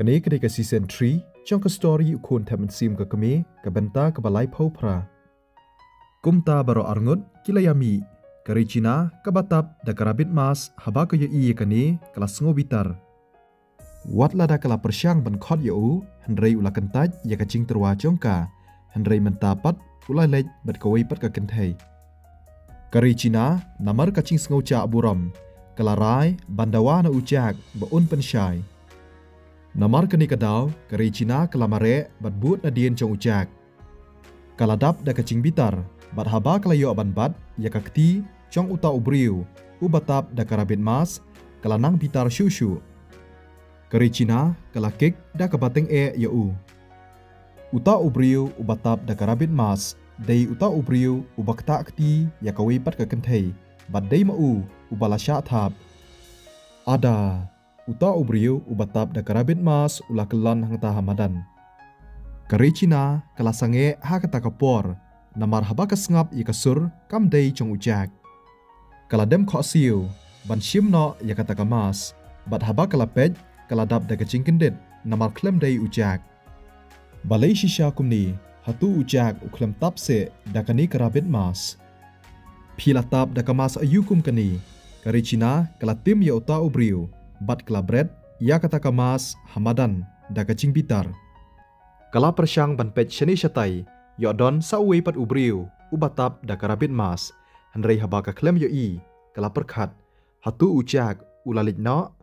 กันนี้ก็ได้กับซีซั่น3ช่องกับสตอรี่อุคนทำมันซิมกับกมีกับบันตากับไลฟ์พาวพรากุมตาบารออาร์งดกิลายามีกริจินากับบัตับดักราบิดมาสฮับากยอีกันนี้กลาสงบิตาร์วัดลาดากลาประช่างบันคอดยูฮันเรย์อุลากันตัดยากจิงตรวาจงกาฮันเรย์มันตาปัดอุลาเล็ดบัดกวยปัดกับกันเทยกริจินานามาร์กจิงสงจ่าบุรัมกลาไรบันดาวานาอุจักบอุนเป็นชายNamar kani kadau kari Cina kelamare bat but nadien jong ujak. Kaladap da kacing bitar bat haba kalayo aban bat ya kakti jong uta ubriu ubatap da karabit mas kalanang bitar shushu. Kari Cina kalakik da kabateng ya u. Uta ubriu ubatap da karabit mas dai uta ubriu ubakta akti ya kawi pat kakentei bat dai mau ubalasya thap. Ada Uta ubriu ubatap da karabit mas ula kelan hang ta hamadan. Kari Cina kalasange ha kata kapor namar haba kasngap i kasur kam dei jong ujak. Kaladem kho siu ban shim no ya kata kamas bat haba kalapej kaladap da kacing kendit namar klem dei ujak. Balai shisha kumni hatu ujak uklem tap se da kani karabit mas. Pila tap da kamas ayukum kani. Kari Cina kalatim ya uta ubriu bat kelabret ya kata kamas hamadan da kacing bitar. Kala persyang ban pet shani shatai yo don sawe pat ubriu ubatap da karabit mas hanrei haba ka klem yo i kala perkhat hatu ujak ulalit no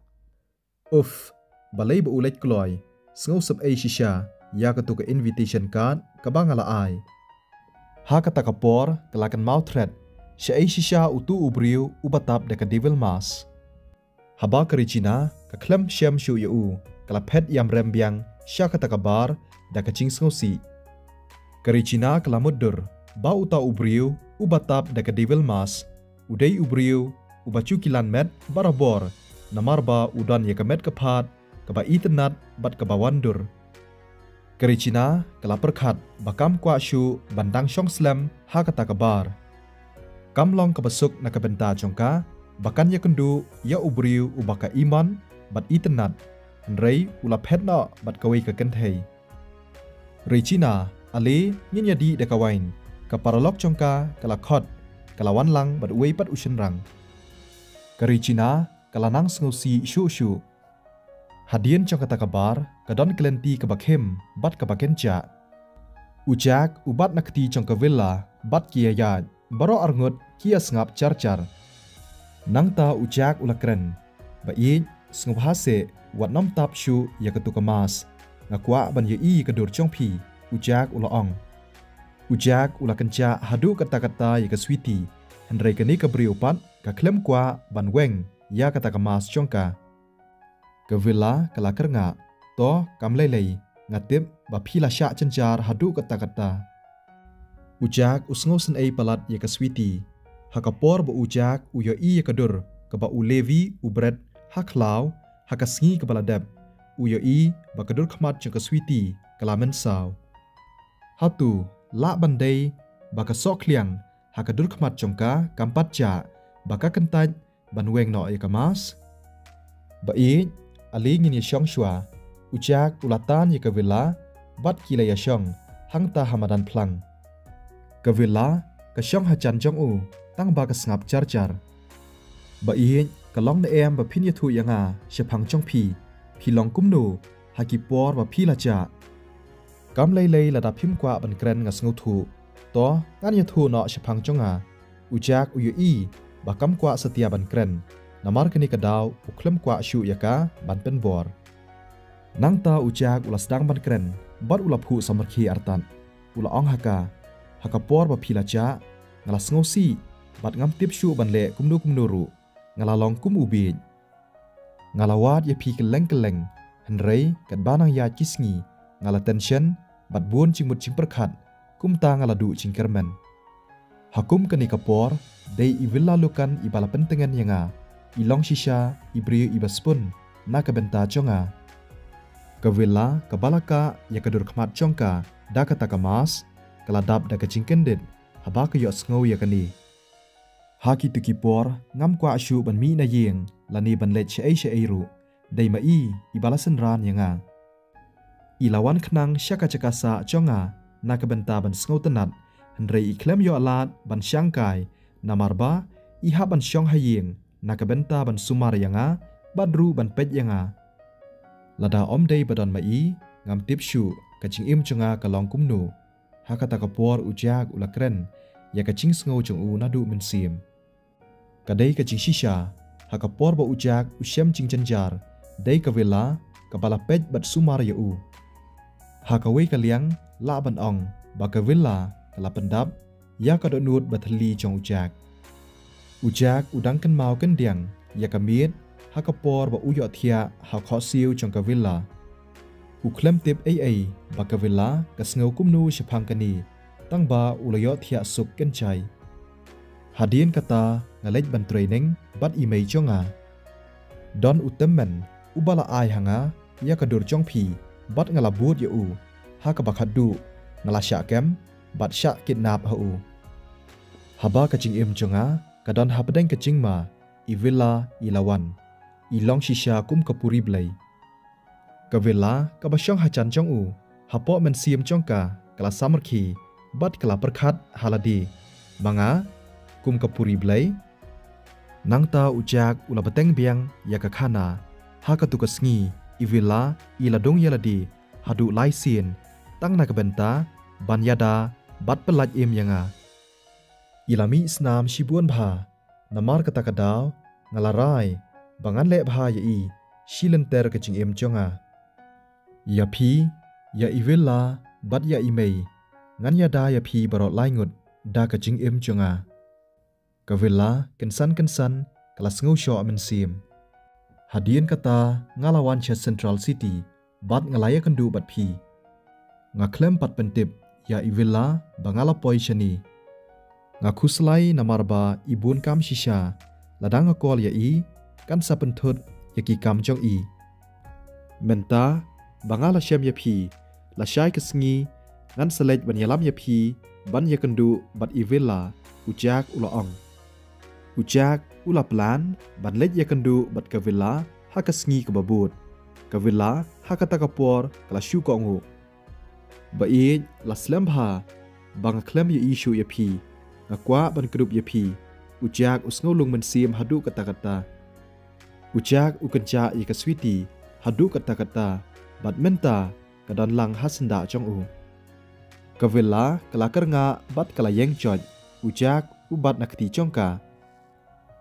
uf balai ba ulet kloy sngo sap ai shisha ya katu ka invitation card ka bangala ai ha kata kapor kala kan mau thread sha ai shisha utu ubriu ubatap da ka devil mas Haba kari Cina ka klem syam shu yu kala pet yam rembiang sya kata kabar da kacing sngosi. Kari Cina kala mudur ba uta ubriu ubatap da ka devil mas udai ubriu ubacu kilan met barabor namar ba udan ya kamet kapat kaba internet bat kaba wandur. Kari Cina kala perkhat bakam kwa shu bandang syong slam ha kata kabar. Kam long kabasuk na kabenta jongka Bakan ya kendu ya ubriu ubaka iman bat internet hanrei ula phetna bat kawai ka kenthei Regina ale nyin yadi de kawain ka paralok chongka kala khot kala wan lang bat wei pat ushin rang ka Regina kala nang sngosi shu shu hadien chongka ta kabar ka don klenti ka bakhem bat ka bakencha ujak ubat nakti chongka villa bat kia ya baro arngot kia sngap char char Nang ta ujak ulakren, ba i snubhase wat nom tap shu ya katukamas, ngakwa ban ye i kadur chongpi ujak ulaong. Ujak ulakancha hadu kata-kata ya kaswiti, henrei kani kabriupat ka klem kwa ban weng ya katakamas chongka. Kevila kalakar nga, to kamlelei ngatip ba pila sya cenjar hadu kata-kata. Ujak usngosen ei palat ya kaswiti. Hakapor ba ujak uyo i kadur kaba ulevi ubret haklau hakasngi kabaladab uyo i ba kadur khmat jeng kaswiti kalamen saw hatu la bandai ba kasok liang hakadur khmat jongka kampat ja ba ka kentaj banweng no e kamas ba i ali ngin ye syong shwa ujak ulatan ye kavila bat kila ya syong hangta hamadan plang kavila ka syong hajan jong u tang ba ka snap char char ba i kalong na em ba phin ye thu yanga shephang chong phi long kum nu haki por ba phi la cha kam lei lei la da phim kwa ban kren nga sngu thu to ngan ye thu no shephang chonga ujak uyu i ba kam kwa satia ban kren namar kani ka daw uklem kwa shu yaka ban pen bor nang ta ujak ulas dang ban kren bar ulap hu samarkhi artan ula ong haka por ba phi la cha ngala sngu si bat ngam tip shu ban le kumnu ru ngala long kum ubi ngala wat ye phi keleng henrei kat banang ya kisngi ngala tension bat bun chingmut ching perkhat kum ta ngala du chingkermen hakum kani kapor dei ivilla lukan ibala pentengan yanga ilong shisha ibri ibaspun na kabenta chonga kavilla kabalaka ya kadur khmat chongka da kata kamas keladap da kecing kendit haba ke yot ngau ya kani haki tu kipor ngam kwa ashu ban mi na yeng lani ban let che ai ru dei ma i ibalasan ran yanga ilawan khnang syaka cakasa chonga na ka benta ban ngau tanat hendrei iklem yo alat ban syangkai namarba iha ban syong hayeng na ka benta ban sumar yanga badru ban pet yanga lada om dei badon ma i ngam tip shu kaching im chunga kalong kumnu hakata kapor ujak ulakren ya kaching sngo chung u nadu min sim kadai kaching shisha hakapor ba ujak ushem ching chanjar dei kavela kapala pej bat sumar ya u hakawe kaliang la ban ong ba kavela kala pendap ya kadonut bathli chong ujak udang kan mau kan diang ya kamiet hakapor ba uyo thia hakho siu chong kavela uklem tip ai bakavela kasngau kumnu shapangkani tangba ulayo thia suk kenchai hadien kata ngalej ban training bat imei chonga don utemmen ubala ai hanga ya kadur chongphi bat ngala but ya u hakabakhadu ngala sha kem bat sha kidnap ha u haba kaching im chonga kadon habdeng kaching ma ivilla ilawan ilong shisha kum kapuri blai kavela kabasyong hacan chong u hapo men siam chongka kala samarki bat kala perkhat haladi manga kum kapuri blai nangta ujak ula bateng biang yakakhana hakatu kasngi ivila iladong yaladi hadu laisin tangna kabenta banyada bat pelaj im yanga ilami snam shibuan bha namar kata kadaw ngalarai bangan le bha yi shilenter kaching im chonga ya phi ya ivilla bat ya imei ngan ya da ya phi barot laingut da kaching im chunga kavilla kensan kelas ngau sho amen sim hadien kata ngalawan cha central city bat ngalaya kendu bat phi ngaklem pat pentip ya ivilla bangala poi shani ngakhuslai namarba ibun kam shisha ladang akol ya i kan sapenthut yaki kam chong i menta bangala shem ya phi la shai kasngi ngan selej ban yalam ya phi ban ya kendu bat ivilla ujak ulaong ujak ula plan ban lej ya kendu bat kavilla hakasngi kababut kavilla hakata kapor kala shu ko ngu ba i la slam bha bang klem ya issue ya phi ngakwa ban grup ya phi ujak usngau lung men sim hadu kata ujak ukenca ya kaswiti hadu kata bat menta kadan lang hasenda chong u kavela kalakar nga bat kala yeng choj ujak ubat nakti chongka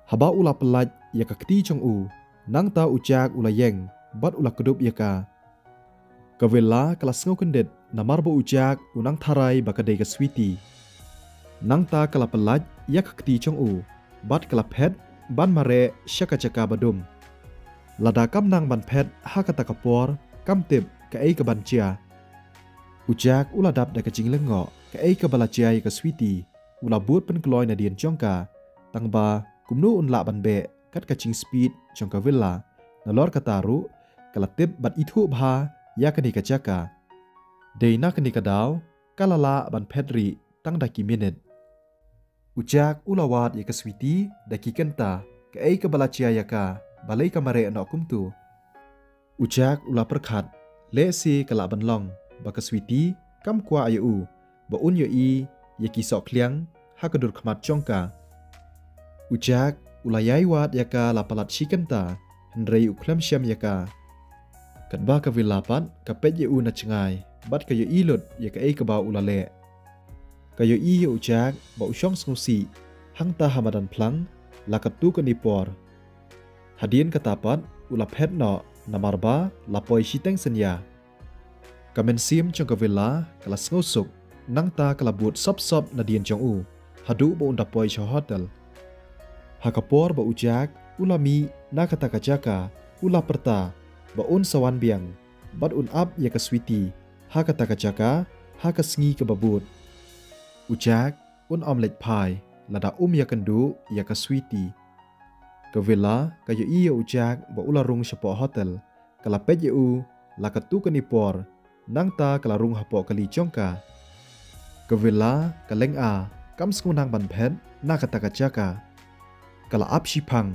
haba ula pelaj ya kakti chong u nangta ujak ula yeng bat ula kedup yaka kavela kala sngo kendet namar bo ujak unang tharai bakadai kaswiti nangta kala pelaj ya kakti chong u bat kala phet ban mare syaka badum lada kam nang ban phet hakata kapor kam tip ka ai ka bancia ujak ula dap da kaching lengo ka ai ka balachai ka switi ula but pen kloi na dien chongka tangba kumnu unla ban be kat kaching speed chongka villa nalor kataru kala tip bat ithu bha ya kani ka chaka deina kani ka daw kalala ban phedri tang da ki minute ujak ula wat ya ka switi da ki kenta ka ai ka balachai ya ka balai ka mare no kumtu ujak ula perkhat le si kala ban long bakaswiti kam kwa ayu ba un yo i yaki sok kliang hakadur khmat chongka ujak ulayai wat yaka la palat shikanta hendrei uklem syam yaka katba ka vilapat ka pet yu na chngai bat ka yo i lut yaka ai ka ba ulale ka yo i ujak ba usyong snusi hangta hamadan plang lakatu ka nipor hadien katapat ulap het no namarba lapoi shiteng senya kamen sim chong kavela kala ngosuk nangta kala but sop na dien chong u hadu bo unda poi cho hotel hakapor ba ujak ulami nakata kajaka ula perta ba un sawan biang bat un up ya kaswiti hakata kajaka hakasngi ka babut ujak un omelet pie lada ya kendu ya kaswiti kavela kayo iya ujak ba ularung shapo hotel kala pet u lakatu kanipor nangta kala rung hapo kali chongka กเวลากะเล็งกำสงนางบันเพนนากะตะกะจากากะละอับชิพัง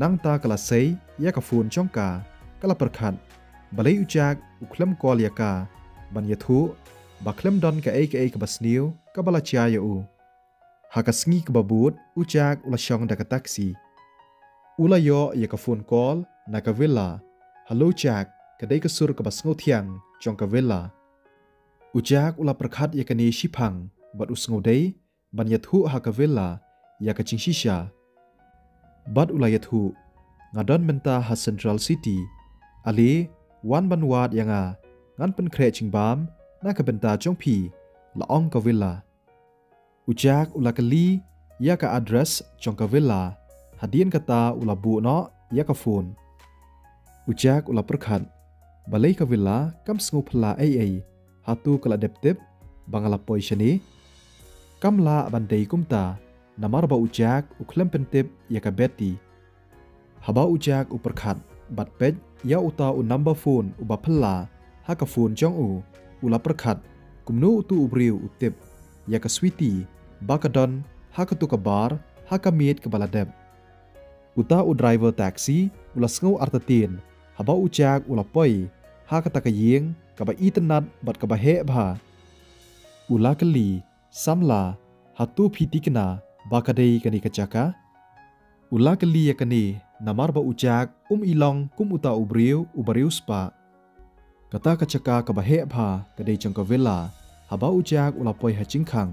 นางตากะละเซยยะกะฟูนจองกากะละประคัดบะเลยอุจากอุคลัมกอลยากาบันยะทุบักลัมดอนกะเอกะบัสนิวกะบะละจายอูหากะสงีกะบะบูดอุจากอุละชองดะกะตักซีอุละยอยะกะฟูนกอลนากะเวลาฮัลโหลจากกะไดกะสุรกะบัสงอเทียงจองกะเวลาอุจากอุละประคัดยะกะนีชิพังบัดอุสงอเดบันยะทุหากะเวลายะกะจิงชิชาบัดอุละยะทุงาดอนเมนตาฮาเซ็นทรัลซิตี้อาลีวันบันวาดยังงันเป็นเครจิงบามน่ากะเบนตาจงพีละอองกะเวลาอุจากอุลากะลียากะอัดเดรสจงกะเวลาฮัดเดียนกะตาอุลาบูเนาะยากะฟูนอุจากอุลาประคัดบะเลยกะเวลากำสงุพลาเอฮาตูกะละเดบเต็บบังละปอยชนีกำลาบันเดยกุมตานามารบะอุจากอุคลัมเป็นเต็บยากะเบตตีฮะบะอุจากอุประคัดบัดเป็ดยาอุตาอุนัมบะฟูนอุบะพลาฮากะฟูนจองอุลาประคัดกุมนูอุตูอุบริวอุเต็บยากะสวีตีบากะดอนฮากะตุกะบาร์ฮากะเมีดกะบะละเดบอุตาอุไดรเวอร์แท็กซี่อุลาสงออัรตะตีนฮะบะอุจากอุลาปอยฮากะตะกะเยงกะบะอีตนัดบัดกะบะเฮบาอุลากะลีซัมลาฮาตูพีติกนาบากะเดยกะนีกะจากะอุลากะลียะกะนีนามารบะอุจากอีลองกุมอุตาอุบริวอุบริวสปากะตากะจักากะบะเฮบากะเดจังกะเวลาฮะบะอุจากอุลาปอยฮะจิงคัง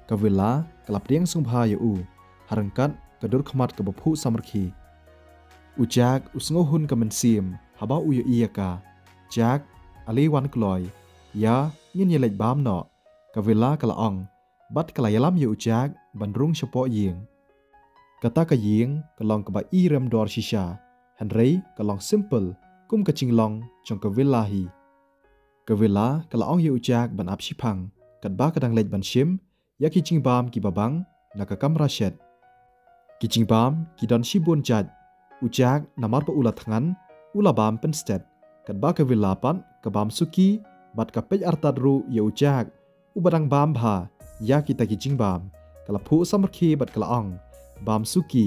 กะเวลากะลับเรียงสุงพายอูฮารังกัดกะดุรขมัดกะบะพุซัมรคีอุจากอุสงอหุนกะมันซีมฮะบะอุยอียะกาจากอะลีวันกลอยยายินยะเล็ดบามเนาะกะเวลากะละอองบัดกะลายะลัมยอุจากบันรุงเฉพาะยิงกะตากะยิงกะลองกะบะอีเรมดอร์ชิชาฮันเรย์กะลองซิมเปิลกุมกะจิงลองจงกะเวลาฮีกะเวลากะละอองยอุจากบันอับชิพังกัดบากะดังเล็ดบันชิมยากิจิงบามกิบะบังนักะกัมราเชดกิจิงบามกิดอนชิบุนจัดอุจากนามารปะอุลาทังันอุลาบามเป็นสเตดกัดบากะเวลาปันกะบามสุกีบัดกะเป็ดอัรตัดรูยอุจากอุบดังบามพายากิตะกิจิงบามกะละผู้ซัมรคีบัดกะละอองบามสุกี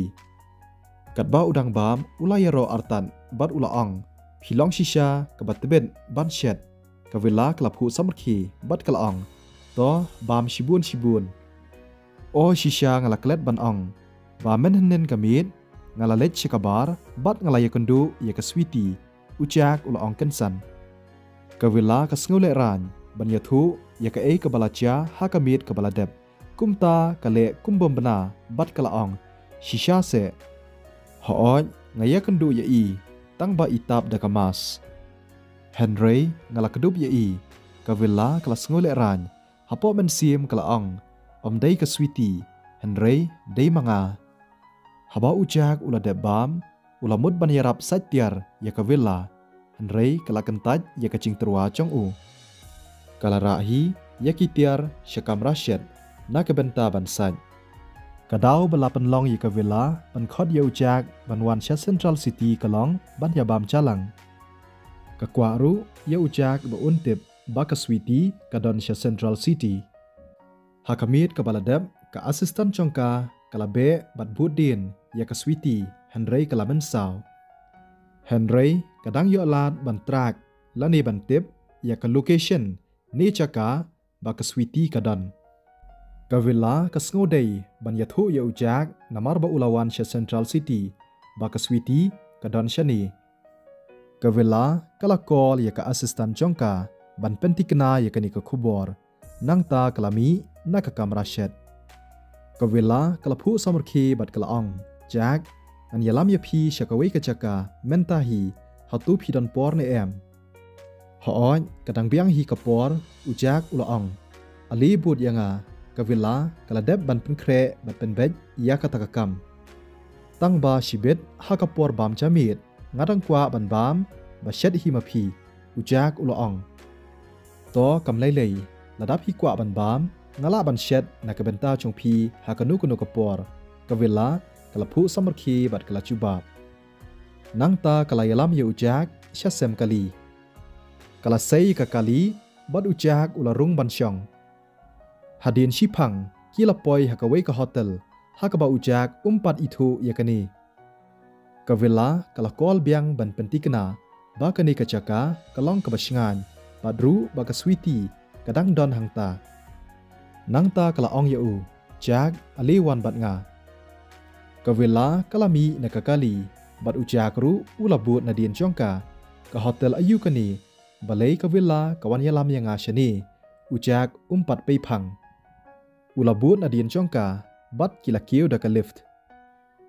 กัดบ้าอุดังบามอุลายรออัรตันบัดอุลาอองพิลองชิชากะบัดเตเบนบันเชดกะเวลากะละผู้ซัมรคีบัดกะละอองต่อบามชิบุนโอชิชางะละกะเล็ดบันอองบามเมนเฮนเนนกะมีดงะละเล็ดชิกะบาร์บัดงะละยะกันดูยะกะสวีตีอุจากอุลาอองกันสันกะเวลากะสงอเลรานบันยะทุยะกะเอกะบะลาจาฮากะมีดกะบะลาเดบกุมตากะเลกุมบอมบนาบัดกะละอองชิชาเซฮออดงะยะกันดูยะอีตั้งบะอิตาบดะกะมัสเฮนเรย์งะละกะดุบยะอีกะเวลากะละสงอเลรานฮะปอมันเซียมกะละอองอมไดกะสวีตีเฮนเรย์ไดมังาฮะบาอุจากอุลาเดบบามอุลามุดบันยะรับซัดเตียร์ยะกะเวลาเฮนเรย์กะละกันตัดยะกะจิงตรัวจองอูกะละราฮียะกิเตียร์ชะกัมราเชดนักเบนตาบันสันกะดาวบลาปันลองยกะเวลาบันคอดเยวจากบันวันชะเซ็นทรัลซิตี้กะลองบันยาบามจาลังกะกวารุเยวจากบะอุนติบบากะสวีตีกะดอนชะเซ็นทรัลซิตี้ฮากะมีดกะบาลาเดบกะอัสซิสแตนต์จงกากะลาเบบัดบูดดินยากะสวีตีเฮนเรย์กะลาเมนซาวเฮนเรย์กะดังยอลาดบันตรากละนีบันติบยากะโลเคชั่นนี่จักาบากะสวีตีกะดอนกะเวลากะสงอเดยบันยะทุยอุจากนามารบะอุลาวันชะเซ็นทรัลซิตี้บากะสวีตีกะดอนชะนีกะเวลากะละกอลยากะอัสซิสแตนต์จงกาบันเป็นติกนายากะนิกะคุบอร์นังตากะลามีนักะกัมราเชดกะเวลากะละผู้สมรคีบัดกะละอองจากอันยะลามยะพีชะกะเวกะจักาเมนตาฮีฮาตูพีดอนปอร์เนเอมฮอออนกะดังเบียงฮีกะปอร์อุจากอุละอองอลีบูดยังากะเวลากะละเดบบันเป็นเครบัดเป็นเบดยากะตะกะกัมตั้งบาชิเบดฮากะปอร์บามจามีดงาดังกว่าบันบามบะเชดฮีมาพีอุจากอุละอองตอกำไลเลยระดับฮีกว่าบันบามงาลาบันเชดนักเบนตาจงพีฮากะนุกนุกะปอร์กะเวลากะละผู้สมรคีบัดกะละจุบาบนังตากะละยะลามยอุจากชะเซมกะลีกะละเซยกะกะลีบัดอุจากอุละรุงบันชอง hadian shipang kila poi hakawai ka hotel hakaba ujak umpat itu yakani ka villa kala kol biang ban pentikna ba kani ka chaka kalong ka basngan badru ba ka switi kadang don hangta nangta kala ong ya u jak aliwan bat nga ka villa kalami na kakali bat ujak ru ulabut na dian jongka ka hotel ayu kani balai ka villa kawan yalam yang shani ujak umpat pei phang ulabut na dian jongka bat kila kiu da ka lift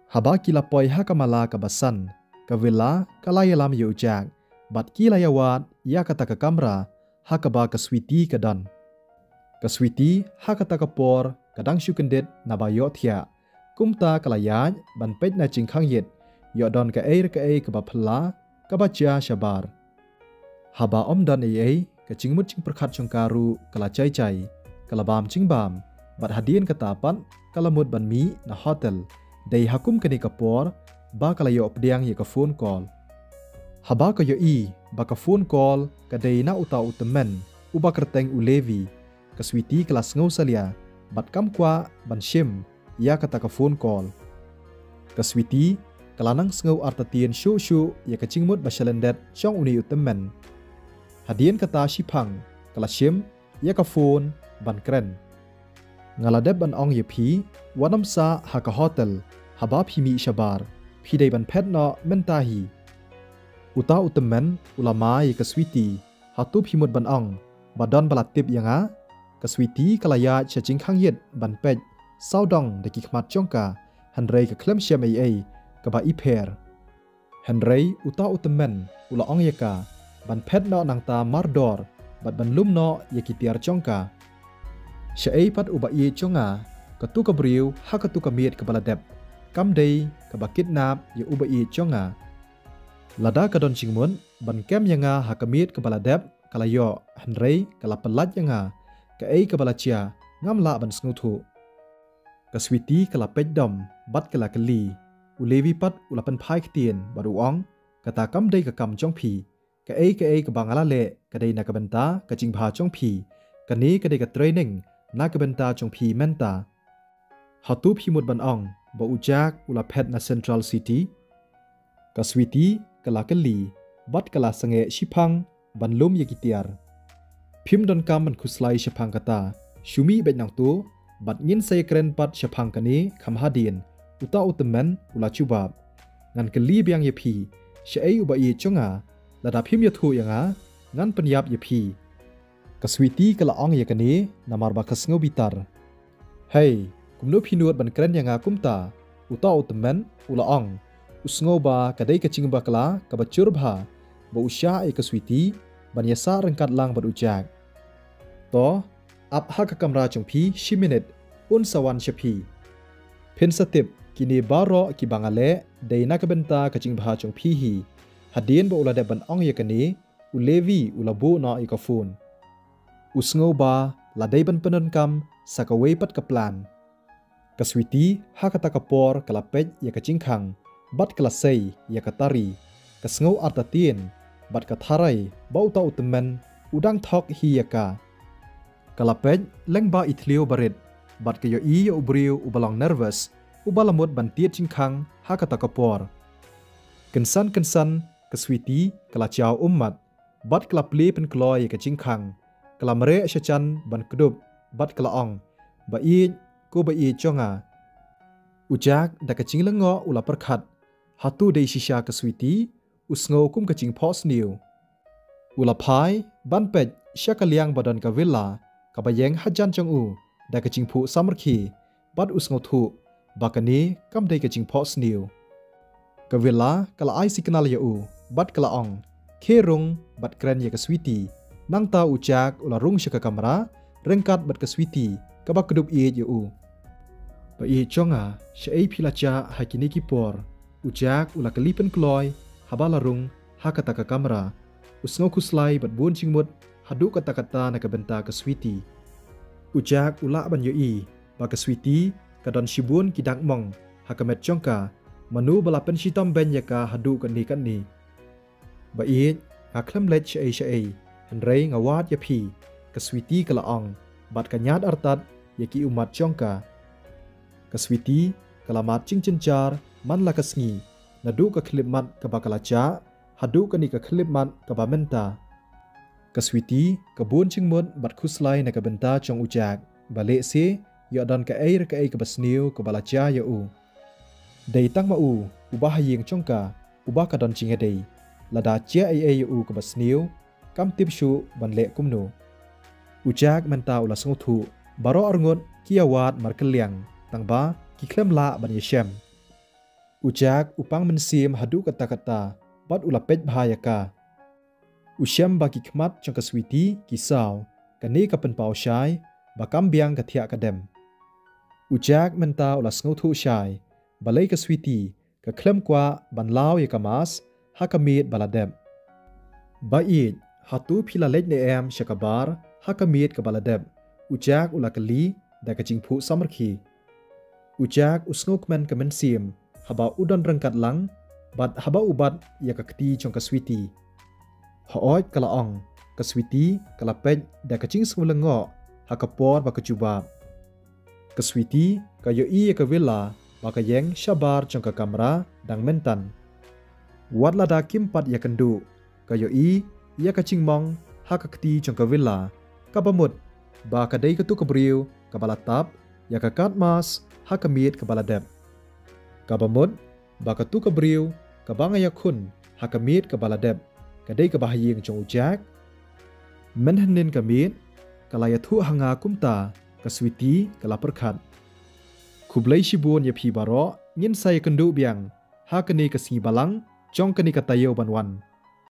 haba kila poi hakamala ka basan ka villa kala yalam ya ujak bat kila yawat ya kata ka kamera hakaba ka switi ka dan ka switi hakata ka por kadang syukendet na bayo thia kumta kalayaj ban pej na jingkhang yet yo don ka e ka ba phla ka ba cha shabar haba om dan e ka chingmut ching prakhat chongkaru kala chai chai kala bam chingbam bat hadien ka tapan kala mut ban mi na hotel dei hakum kani ka por ba kala yo pdiang ye ka phone call haba ka yo i ba ka phone call ka dei na uta utemen uba kerteng ulevi ka switi kelas ngau salia bat kam kwa ban shim ya kata ka phone call ka switi kalanang ngau artatien shu ya ka chingmut bashalendet chong uni utemen hadien kata shipang kala shim ya ka phone ban kren ngaladeb ban ong ye phi wanam sa ha ka hotel haba phi mi shabar phi dei ban phet no mentahi uta utemen ulama ye ka switi hatu phi mut ban ong badon balatip yanga ka switi kalaya chaching khang yet ban pej saudong de ki khmat chongka hanrei ka klem shem ai ka ba iper hanrei uta utemen ula ong yaka ban phet no nangta mardor bat ban lum no yakitiar chongka shei pat uba ye chonga ka tu ka briu ha ka tu ka miet ka baladep kam dei ka ba kidnap ye uba ye chonga lada ka don chingmun ban kem yanga ha ka miet ka baladep kalayo hanrei kala pelat yanga ka ka balachia ngam la ban snuthu ka switi kala pejdom bat kala kali ulevi pat ulapan phai ktien baruang kata kam dei ka kam chong phi ka ka bangala le ka dei na ka benta ka jingbha chong phi ka ni ka dei ka training na ka benta chong phi menta hatu phi mut ban ong ba ujak ula phet na central city ka switi kala kali bat kala sange shipang ban lum yakitiar phim don kam man khuslai shapang kata shumi bet nang tu bat ngin sai kren pat shapang kani kham hadin uta utemen ula chubab ngan kali biang ye phi shei uba ye chonga lada phim ye thu yanga ngan penyap ye phi ka switi kala ong ye kani namar ba khasngau bitar hey kumno phinuat ban kren yanga kumta uta utemen ula ong usngau ba kadai ka chingba kala ka ba churbha ba usha e ka switi ban yasa rengkat lang bat ujak to ap ha ka kamra chong phi shiminit un sawan shaphi phin satip kini baro ki bangale deina ka benta ka jingbha chong phi hi hadien ba ulade ban ong yakani ulevi ulabu na ikafun usngau ba ladai ban penon kam sakawei pat ka plan ka switi ha ka ta ka por kala pej ya ka jingkhang bat kala sei ya ka tari ka sngo artatien bat ka tharai bauta utemen udang thok hi yaka kalapej lengba ithlio barit bat ke yo i ubriu ubalong nervous ubalamut ban tiet jingkhang hakata kapor kensan ke switi kala chau ummat bat kala pli pen kloy ke jingkhang kala mare shachan ban kdup bat kala ong ba i ko ba i chonga ujak da ka chinglengo ula perkhat hatu dei shisha ke switi usngo kum ka ching phos niu ula phai ban pej shakaliang badan ka villa ka bayeng hajan chong u da ka ching phu samarkhi bat usngo thu bakani kam dei ka ching phos niu ka villa kala ai signal ya u bat kala ong kherung bat kren ya ka switi nangta ujak ula rung shaka kamera rengkat bat ka switi ka ba kdup i ya u ba i chonga shei philacha hakini ki por ujak ula kalipen kloy habalarung hakata ka kamera usngo khuslai bat bun chingmut hadu kata-kata na kabenta ka switi ujak ula ban yo i ba ka switi kadon shibun kidak mong hakamet chongka manu balapen shitam ben yaka hadu kan ni ba i aklam lech ai hanrei ngawat ya phi ka switi kala ong bat ka nyat artat yaki umat jongka. Kaswiti kalamat cingcencar man la kasngi nadu ka khilipmat ka bakalaca hadu kani ka khilipmat ka bamenta. Kaswiti kabun cingmut bat khuslai na ka benta chong ujak balik se ya dan ka air ka ai ka basniu ka balaca ya u. Dei tang ma u ubah yeng chongka ubah ka don cingedei lada cia ai ya u ka basniu kam tipshu ban le kumnu. Ujak menta ula snguthu baro arngot kiawat markeliang tangba kiklem la ban yeshem. Ujak upang mensim hadu kata-kata bat ula pej bahayaka. Ushem bagi khmat chong kaswiti kisau kani ka penpau syai bakam biang kathia kadem. Ujak menta ula snguthu syai balai kaswiti ka klem kwa ban law ya kamas hakamit baladem. Bait hatu phila lej ne em syakabar hakamit ka baladem. Ujak ula kali da ka jingphu samarkhi. Ujak usnguk men ka mensim haba udon rengkat lang bat haba ubat ya ka kti chong kaswiti. Haoit kalaong kaswiti kalapej da ka jing smulengo hakapor ba kajubab. Kaswiti kayo i ya ka villa ba ka yeng syabar chong ka kamera dang mentan. Wat lada kimpat ya kendu kayo i ya ka jingmong hakakti chong ka villa kabamut ba kadai katu kabriu kabalatap ya kakat mas hakamit kabaladep. Kabamut ba katu kabriu kabangaya kun hakamit kabaladep kadai kabahaying chong ujak. Menhanin kamit kalayathu hanga kumta kaswiti kalaperkhat. Kublai shibun ya phi baro ngin saya kendu biang hakani kasingi balang chong kani katayo banwan.